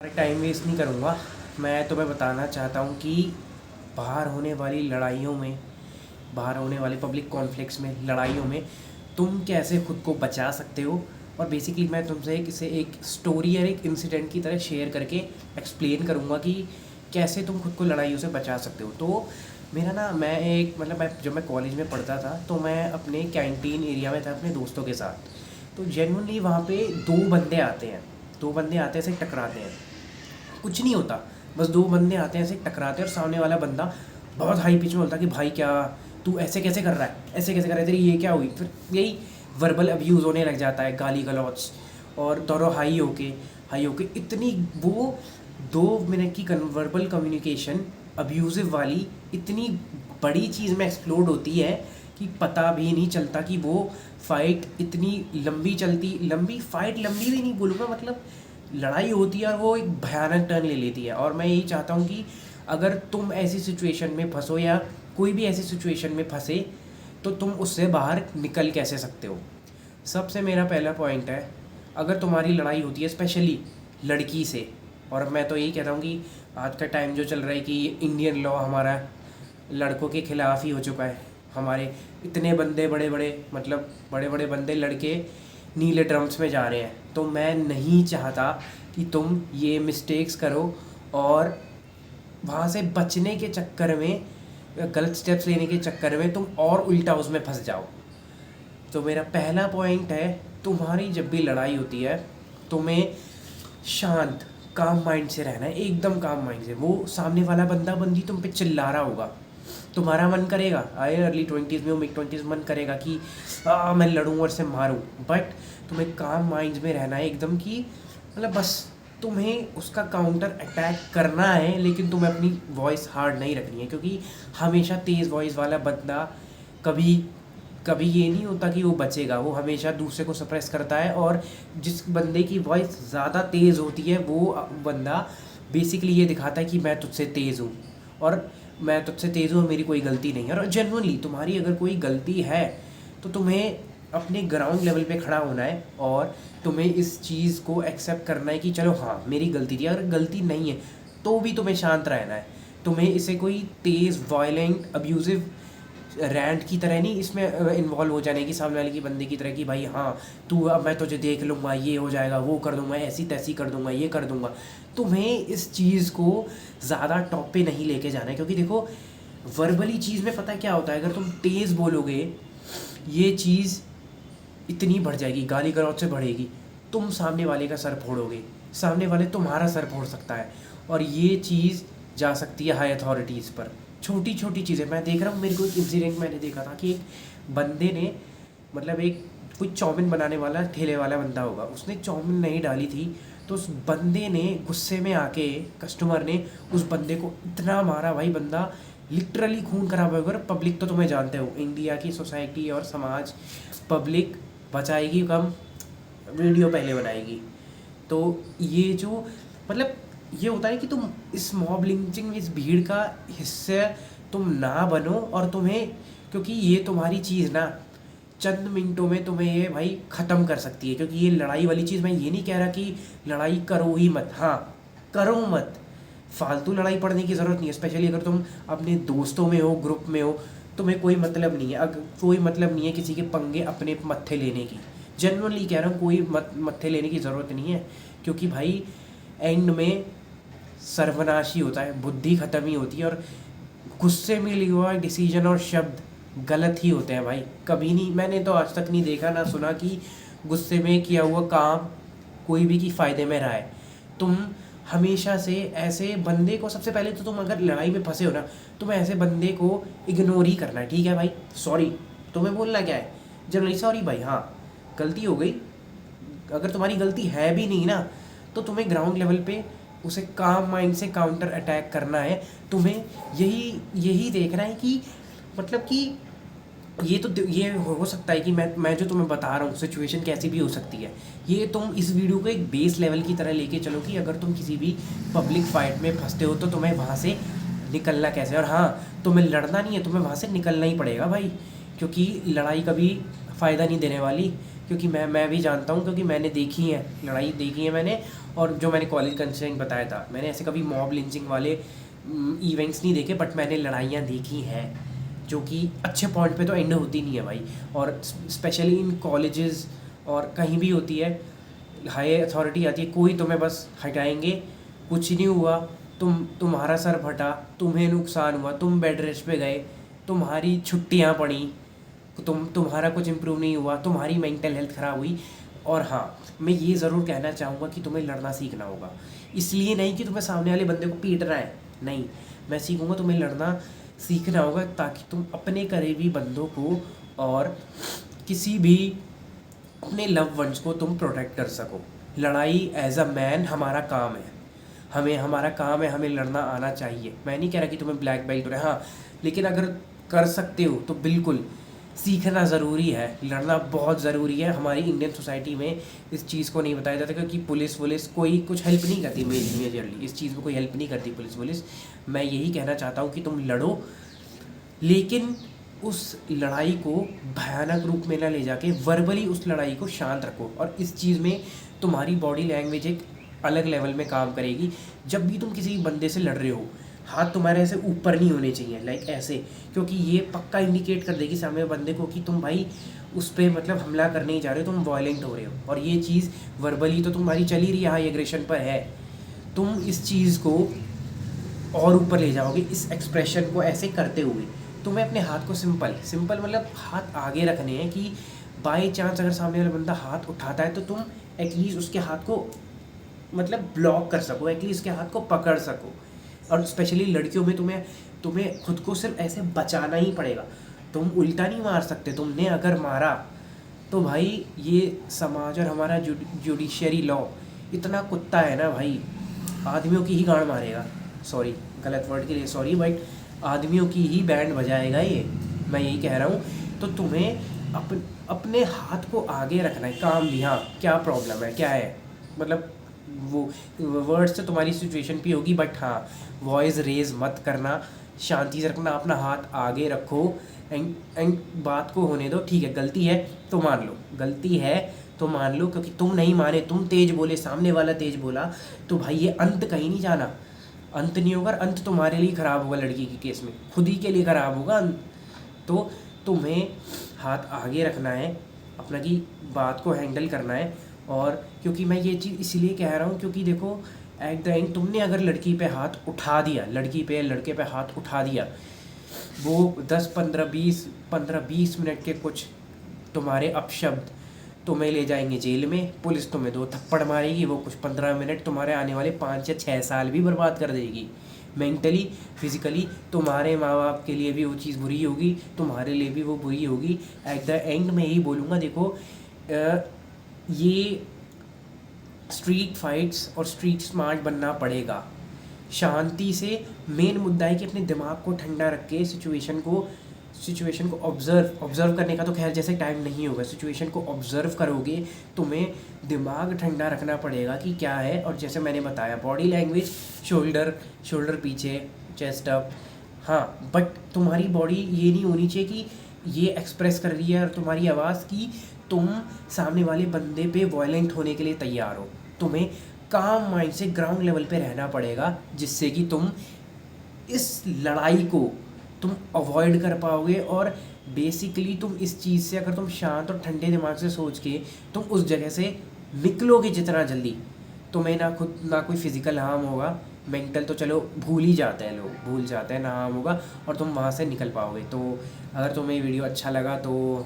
Time waste नहीं करूँगा। मैं तुम्हें बताना चाहता हूँ कि बाहर होने वाली लड़ाइयों में, बाहर होने वाले पब्लिक कॉन्फ्लिक्ट्स में, लड़ाइयों में तुम कैसे खुद को बचा सकते हो। और बेसिकली मैं तुमसे एक स्टोरी या एक इंसिडेंट की तरह शेयर करके एक्सप्लेन करूँगा कि कैसे तुम खुद को लड़ाइयों से बचा सकते हो। तो मेरा ना मैं एक मतलब मैं जब मैं कॉलेज में पढ़ता था तो मैं अपने कैंटीन एरिया में था अपने दोस्तों के साथ। तो जेन्युइनली वहाँ पे दो बंदे आते हैं, ऐसे टकराते हैं। कुछ नहीं होता, बस दो बंदे आते हैं, ऐसे टकराते हैं और सामने वाला बंदा बहुत हाई पिच में बोलता है कि भाई क्या तू ऐसे कैसे कर रहा है, ऐसे कैसे कर रहा है, तेरी ये क्या हुई। फिर यही वर्बल अब्यूज़ होने लग जाता है, गाली गलौच। और दोनों हाई होके इतनी वो 2 मिनट की वर्बल कम्युनिकेशन अब्यूज़िव वाली इतनी बड़ी चीज़ में एक्सप्लोड होती है कि पता भी नहीं चलता कि वो फाइट इतनी लंबी फाइट, लंबी भी नहीं बोलूँगा, मतलब लड़ाई होती है और वो एक भयानक टर्न ले लेती है। और मैं यही चाहता हूँ कि अगर तुम ऐसी सिचुएशन में फंसो या कोई भी ऐसी सिचुएशन में फंसे तो तुम उससे बाहर निकल कैसे सकते हो। सबसे मेरा पहला पॉइंट है, अगर तुम्हारी लड़ाई होती है स्पेशली लड़की से, और मैं तो यही कहता हूँ कि आज का टाइम जो चल रहा है कि इंडियन लॉ हमारा लड़कों के खिलाफ़ ही हो चुका है। हमारे इतने बंदे बड़े बड़े मतलब बड़े बड़े बंदे लड़के नीले ड्रम्स में जा रहे हैं। तो मैं नहीं चाहता कि तुम ये मिस्टेक्स करो और वहाँ से बचने के चक्कर में, गलत स्टेप्स लेने के चक्कर में तुम और उल्टा उसमें फंस जाओ। तो मेरा पहला पॉइंट है, तुम्हारी जब भी लड़ाई होती है तुम्हें शांत काम माइंड से रहना है, एकदम काम माइंड से। वो सामने वाला बंदा बंदी तुम पे चिल्ला रहा होगा, तुम्हारा मन करेगा, आए अर्ली 20s में हो, मिड 20s मन करेगा कि मैं लड़ूँ और से मारूँ। बट तुम्हें काम माइंड में रहना है एकदम कि मतलब बस तुम्हें उसका काउंटर अटैक करना है, लेकिन तुम्हें अपनी वॉइस हार्ड नहीं रखनी है। क्योंकि हमेशा तेज़ वॉइस वाला बंदा कभी कभी ये नहीं होता कि वो बचेगा, वो हमेशा दूसरे को सप्रेस करता है। और जिस बंदे की वॉइस ज़्यादा तेज़ होती है वो बंदा बेसिकली ये दिखाता है कि मैं तुझसे तेज़ हूँ और मैं तुझसे तेज़ हूँ और मेरी कोई गलती नहीं है। और जेन्युइनली तुम्हारी अगर कोई गलती है तो तुम्हें अपने ग्राउंड लेवल पे खड़ा होना है और तुम्हें इस चीज़ को एक्सेप्ट करना है कि चलो हाँ मेरी गलती थी। अगर गलती नहीं है तो भी तुम्हें शांत रहना है। तुम्हें इसे कोई तेज़ वायलेंट अब्यूज़िव रैंट की तरह नहीं इसमें इन्वॉल्व हो जाने की, सामने वाले की बंदे की तरह कि भाई हाँ तू अब मैं तुझे देख लूँगा, ये हो जाएगा, वो कर दूँगा, ऐसी तैसी कर दूँगा, ये कर दूँगा। तुम्हें इस चीज़ को ज़्यादा टॉप पे नहीं लेके जाना है। क्योंकि देखो वर्बली चीज़ में पता है क्या होता है, अगर तुम तेज़ बोलोगे ये चीज़ इतनी बढ़ जाएगी, गाली गलौज से बढ़ेगी, तुम सामने वाले का सर फोड़ोगे, सामने वाले तुम्हारा सर फोड़ सकता है। और ये चीज़ जा सकती है हाई अथॉरिटीज़ पर। छोटी छोटी चीज़ें मैं देख रहा हूँ, मेरे को एक इंसिडेंट मैंने देखा था कि एक बंदे ने मतलब एक कोई चाउमीन बनाने वाला ठेले वाला बंदा होगा, उसने चाउमीन नहीं डाली थी तो उस बंदे ने गुस्से में आके, कस्टमर ने उस बंदे को इतना मारा, भाई बंदा लिटरली खून खराब हो गया। पब्लिक तो तुम्हें जानते हो, इंडिया की सोसाइटी और समाज, पब्लिक बचाएगी कम, वीडियो पहले बनाएगी। तो ये जो मतलब ये होता है कि तुम इस मॉब लिंचिंग, इस भीड़ का हिस्सा तुम ना बनो। और तुम्हें, क्योंकि ये तुम्हारी चीज़ ना चंद मिनटों में तुम्हें ये भाई ख़त्म कर सकती है। क्योंकि ये लड़ाई वाली चीज़, मैं ये नहीं कह रहा कि लड़ाई करो ही मत, हाँ करो मत, फालतू लड़ाई पड़ने की ज़रूरत नहीं है। स्पेशली अगर तुम अपने दोस्तों में हो, ग्रुप में हो, तुम्हें कोई मतलब नहीं है, अगर कोई मतलब नहीं है किसी के पंगे अपने मत्थे लेने की। जेन्युइनली कह रहा हूँ, कोई मत्थे लेने की ज़रूरत नहीं है। क्योंकि भाई एंड में सर्वनाश ही होता है, बुद्धि ख़त्म ही होती है। और गुस्से में लिया हुआ डिसीजन और शब्द गलत ही होते हैं भाई। कभी नहीं, मैंने तो आज तक नहीं देखा ना सुना कि गुस्से में किया हुआ काम कोई भी की फ़ायदे में रहा है। तुम हमेशा से ऐसे बंदे को, सबसे पहले तो तुम अगर लड़ाई में फंसे हो ना, तुम्हें ऐसे बंदे को इग्नोर ही करना है। ठीक है भाई, सॉरी, तुम्हें बोलना क्या है, जनरली सॉरी भाई, हाँ गलती हो गई। अगर तुम्हारी गलती है भी नहीं ना तो तुम्हें ग्राउंड लेवल पे उसे काम माइंड से काउंटर अटैक करना है। तुम्हें यही यही देखना है कि मतलब कि ये हो सकता है कि मैं जो तुम्हें बता रहा हूँ सिचुएशन कैसी भी हो सकती है। ये तुम इस वीडियो को एक बेस लेवल की तरह लेके चलो कि अगर तुम किसी भी पब्लिक फाइट में फंसते हो तो तुम्हें वहाँ से निकलना कैसे। और हाँ, तुम्हें लड़ना नहीं है, तुम्हें वहाँ से निकलना ही पड़ेगा भाई। क्योंकि लड़ाई कभी फ़ायदा नहीं देने वाली। क्योंकि मैं भी जानता हूँ, क्योंकि मैंने देखी है, लड़ाई देखी है मैंने। और जो मैंने कॉलेज का इंसिडेंट बताया था, मैंने ऐसे कभी मॉब लिंचिंग वाले इवेंट्स नहीं देखे, बट मैंने लड़ाइयाँ देखी हैं जो कि अच्छे पॉइंट पे तो एंड होती नहीं है भाई। और स्पेशली इन कॉलेजेस और कहीं भी होती है, हाई अथॉरिटी आती है, कोई तुम्हें बस हटाएंगे, कुछ नहीं हुआ, तुम्हारा सर फटा, तुम्हें नुकसान हुआ, तुम बेड रेस्ट पे गए, तुम्हारी छुट्टियां पड़ी, तुम्हारा कुछ इम्प्रूव नहीं हुआ, तुम्हारी मेंटल हेल्थ ख़राब हुई। और हाँ, मैं ये ज़रूर कहना चाहूँगा कि तुम्हें लड़ना सीखना होगा। इसलिए नहीं कि तुम्हें सामने वाले बंदे को पीटना है, नहीं, मैं सीखूँगा तुम्हें लड़ना सीखना होगा ताकि तुम अपने करीबी बंदों को और किसी भी अपने लव वंस को तुम प्रोटेक्ट कर सको। लड़ाई एज अ मैन हमारा काम है, हमारा काम है, हमें लड़ना आना चाहिए। मैं नहीं कह रहा कि तुम्हें ब्लैक बेल्ट हो रहा है, हाँ, लेकिन अगर कर सकते हो तो बिल्कुल सीखना ज़रूरी है, लड़ना बहुत ज़रूरी है। हमारी इंडियन सोसाइटी में इस चीज़ को नहीं बताया जाता क्योंकि पुलिस कोई कुछ हेल्प नहीं करती, मेजरली इस चीज़ में कोई हेल्प नहीं करती पुलिस। मैं यही कहना चाहता हूँ कि तुम लड़ो, लेकिन उस लड़ाई को भयानक रूप में ना ले जाके वर्बली उस लड़ाई को शांत रखो। और इस चीज़ में तुम्हारी बॉडी लैंग्वेज एक अलग लेवल में काम करेगी। जब भी तुम किसी बंदे से लड़ रहे हो, हाथ तुम्हारे ऐसे ऊपर नहीं होने चाहिए, लाइक ऐसे, क्योंकि ये पक्का इंडिकेट कर देगी सामने बंदे को कि तुम भाई उस पर मतलब हमला करने ही जा रहे हो, तुम वायलेंट हो रहे हो। और ये चीज़ वर्बली तो तुम्हारी चल ही रही है, हाई एग्रेशन पर है, तुम इस चीज़ को और ऊपर ले जाओगे इस एक्सप्रेशन को ऐसे करते हुए। तुम्हें अपने हाथ को सिंपल मतलब हाथ आगे रखने हैं कि बाई चांस अगर सामने वाला बंदा हाथ उठाता है तो तुम एटलीस्ट उसके हाथ को मतलब ब्लॉक कर सको, एटलीस्ट उसके हाथ को पकड़ सको। और स्पेशली लड़कियों में तुम्हें खुद को सिर्फ ऐसे बचाना ही पड़ेगा, तुम उल्टा नहीं मार सकते। तुमने अगर मारा तो भाई ये समाज और हमारा जुडिशरी लॉ इतना कुत्ता है ना भाई, आदमियों की ही गांड मारेगा, सॉरी गलत वर्ड के लिए सॉरी, बट आदमियों की ही बैंड बजाएगा ये, मैं यही कह रहा हूँ। तो तुम्हें अपने हाथ को आगे रखना है, काम भी, हाँ क्या प्रॉब्लम है, क्या है, मतलब वो वर्ड्स से तुम्हारी सिचुएशन भी होगी, बट हाँ वॉइस रेज मत करना, शांति से रखना, अपना हाथ आगे रखो एंड बात को होने दो। ठीक है, गलती है तो मान लो, गलती है तो मान लो, क्योंकि तुम नहीं माने, तुम तेज बोले, सामने वाला तेज बोला, तो भाई ये अंत कहीं नहीं जाना, अंत नहीं होगा, अंत तुम्हारे लिए ख़राब होगा, लड़की के केस में खुद ही के लिए ख़राब होगा। तो तुम्हें हाथ आगे रखना है, अपना की बात को हैंडल करना है। और क्योंकि मैं ये चीज़ इसीलिए कह रहा हूँ क्योंकि देखो एट द एंड तुमने अगर लड़की पे हाथ उठा दिया, लड़की पे लड़के पे हाथ उठा दिया, वो 10-15-20 मिनट के कुछ तुम्हारे अपशब्द तुम्हें ले जाएंगे जेल में, पुलिस तुम्हें 2 थप्पड़ मारेगी, वो कुछ 15 मिनट तुम्हारे आने वाले 5 या 6 साल भी बर्बाद कर देगी, मेंटली फिजिकली। तुम्हारे माँ बाप के लिए भी वो चीज़ बुरी होगी, तुम्हारे लिए भी वो बुरी होगी। एट द एंड मैं यही बोलूँगा, देखो ये स्ट्रीट फाइट्स और स्ट्रीट स्मार्ट बनना पड़ेगा, शांति से। मेन मुद्दा है कि अपने दिमाग को ठंडा रख के सिचुएशन को ऑब्ज़र्व करने का तो खैर जैसे टाइम नहीं होगा, सिचुएशन को ऑब्ज़र्व करोगे, तुम्हें दिमाग ठंडा रखना पड़ेगा कि क्या है। और जैसे मैंने बताया बॉडी लैंग्वेज, शोल्डर पीछे, चेस्ट अप, हाँ, बट तुम्हारी बॉडी ये नहीं होनी चाहिए कि ये एक्सप्रेस कर रही है और तुम्हारी आवाज़ की तुम सामने वाले बंदे पे वायलेंट होने के लिए तैयार हो। तुम्हें काम माइंड से ग्राउंड लेवल पे रहना पड़ेगा, जिससे कि तुम इस लड़ाई को तुम अवॉइड कर पाओगे। और बेसिकली तुम इस चीज़ से अगर तुम शांत और ठंडे दिमाग से सोच के तुम उस जगह से निकलोगे जितना जल्दी, तुम्हें ना कोई फिज़िकल हार्म होगा, मेंटल तो चलो भूल ही जाते हैं लोग, भूल जाते हैं, ना हार्म होगा, और तुम वहाँ से निकल पाओगे। तो अगर तुम्हें वीडियो अच्छा लगा तो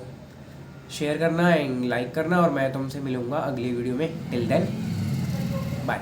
शेयर करना एंड लाइक करना, और मैं तुमसे मिलूँगा अगली वीडियो में। Till then bye.